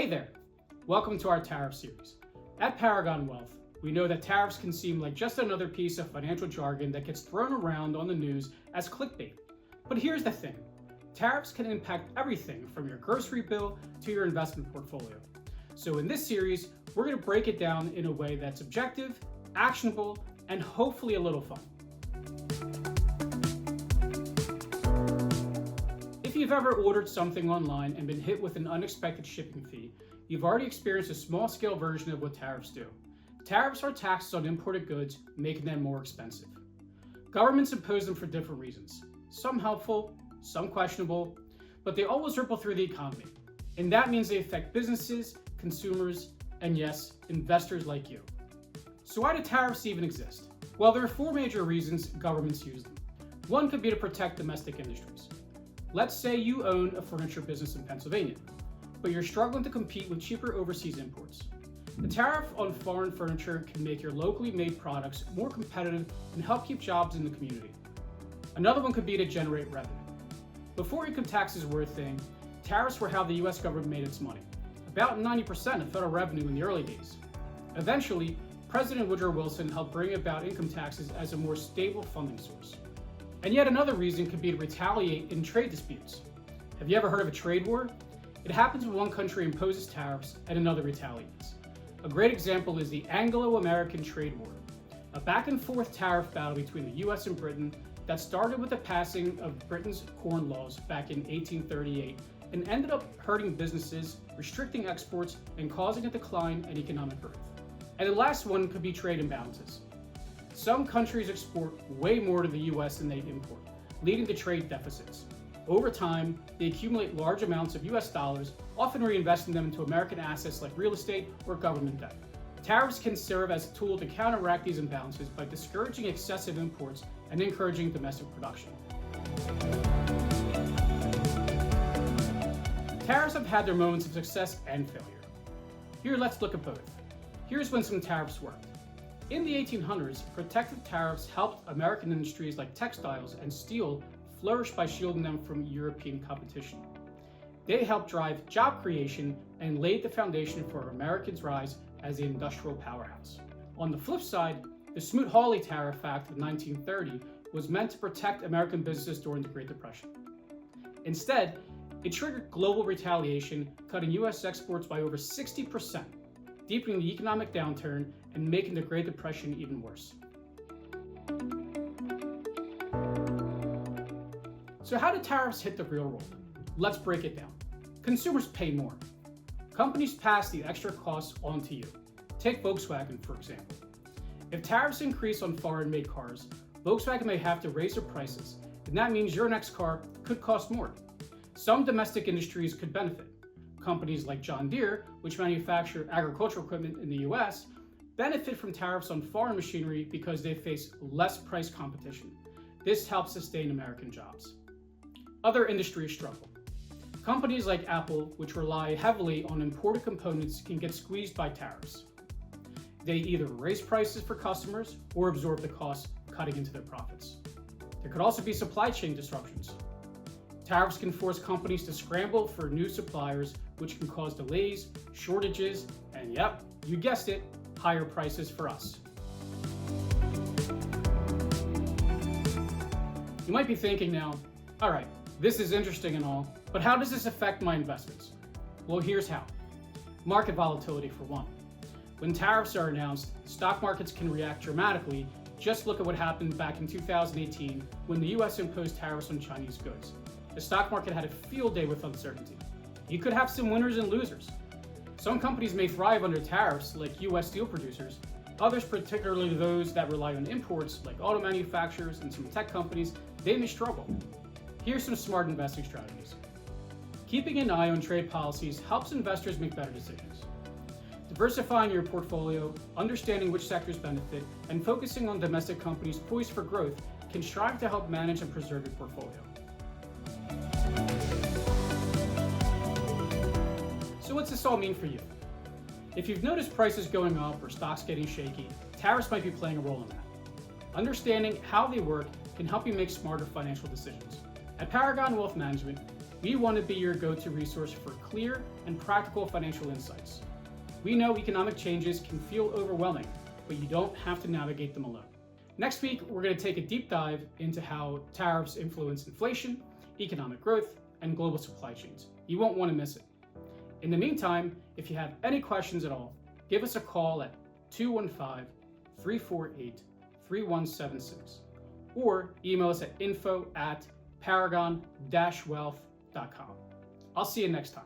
Hey there, welcome to our Tariff Series. At Paragon Wealth, we know that tariffs can seem like just another piece of financial jargon that gets thrown around on the news as clickbait. But here's the thing, tariffs can impact everything from your grocery bill to your investment portfolio. So in this series, we're going to break it down in a way that's objective, actionable, and hopefully a little fun. If you've ever ordered something online and been hit with an unexpected shipping fee, you've already experienced a small-scale version of what tariffs do. Tariffs are taxes on imported goods, making them more expensive. Governments impose them for different reasons, some helpful, some questionable, but they always ripple through the economy. And that means they affect businesses, consumers, and yes, investors like you. So why do tariffs even exist? Well, there are four major reasons governments use them. One could be to protect domestic industries. Let's say you own a furniture business in Pennsylvania, but you're struggling to compete with cheaper overseas imports. The tariff on foreign furniture can make your locally made products more competitive and help keep jobs in the community. Another one could be to generate revenue. Before income taxes were a thing, tariffs were how the US government made its money, about 90% of federal revenue in the early days. Eventually, President Woodrow Wilson helped bring about income taxes as a more stable funding source. And yet another reason could be to retaliate in trade disputes. Have you ever heard of a trade war? It happens when one country imposes tariffs and another retaliates. A great example is the Anglo-American Trade War, a back-and-forth tariff battle between the US and Britain that started with the passing of Britain's corn laws back in 1838 and ended up hurting businesses, restricting exports, and causing a decline in economic growth. And the last one could be trade imbalances. Some countries export way more to the US than they import, leading to trade deficits. Over time, they accumulate large amounts of US dollars, often reinvesting them into American assets like real estate or government debt. Tariffs can serve as a tool to counteract these imbalances by discouraging excessive imports and encouraging domestic production. Tariffs have had their moments of success and failure. Here, let's look at both. Here's when some tariffs worked. In the 1800s, protective tariffs helped American industries like textiles and steel flourish by shielding them from European competition. They helped drive job creation and laid the foundation for Americans' rise as the industrial powerhouse. On the flip side, the Smoot-Hawley Tariff Act of 1930 was meant to protect American businesses during the Great Depression. Instead, it triggered global retaliation, cutting US exports by over 60%, deepening the economic downturn and making the Great Depression even worse. So how do tariffs hit the real world? Let's break it down. Consumers pay more. Companies pass the extra costs on to you. Take Volkswagen, for example. If tariffs increase on foreign-made cars, Volkswagen may have to raise their prices, and that means your next car could cost more. Some domestic industries could benefit. Companies like John Deere, which manufacture agricultural equipment in the US, benefit from tariffs on foreign machinery because they face less price competition. This helps sustain American jobs. Other industries struggle. Companies like Apple, which rely heavily on imported components, can get squeezed by tariffs. They either raise prices for customers or absorb the costs, cutting into their profits. There could also be supply chain disruptions. Tariffs can force companies to scramble for new suppliers, which can cause delays, shortages, and yep, you guessed it, higher prices for us. You might be thinking now, all right, this is interesting and all, but how does this affect my investments? Well, here's how. Market volatility for one. When tariffs are announced, stock markets can react dramatically. Just look at what happened back in 2018 when the US imposed tariffs on Chinese goods. The stock market had a field day with uncertainty. You could have some winners and losers. Some companies may thrive under tariffs, like US steel producers. Others, particularly those that rely on imports, like auto manufacturers and some tech companies, they may struggle. Here's some smart investing strategies. Keeping an eye on trade policies helps investors make better decisions. Diversifying your portfolio, understanding which sectors benefit, and focusing on domestic companies poised for growth can strive to help manage and preserve your portfolio. So what's this all mean for you? If you've noticed prices going up or stocks getting shaky, tariffs might be playing a role in that. Understanding how they work can help you make smarter financial decisions. At Paragon Wealth Management, We want to be your go-to resource for clear and practical financial insights. We know economic changes can feel overwhelming, but you don't have to navigate them alone. Next week, we're going to take a deep dive into how tariffs influence inflation, economic growth, and global supply chains. You won't want to miss it. In the meantime, if you have any questions at all, give us a call at 215-348-3176 or email us at info@paragon-wealth.com. I'll see you next time.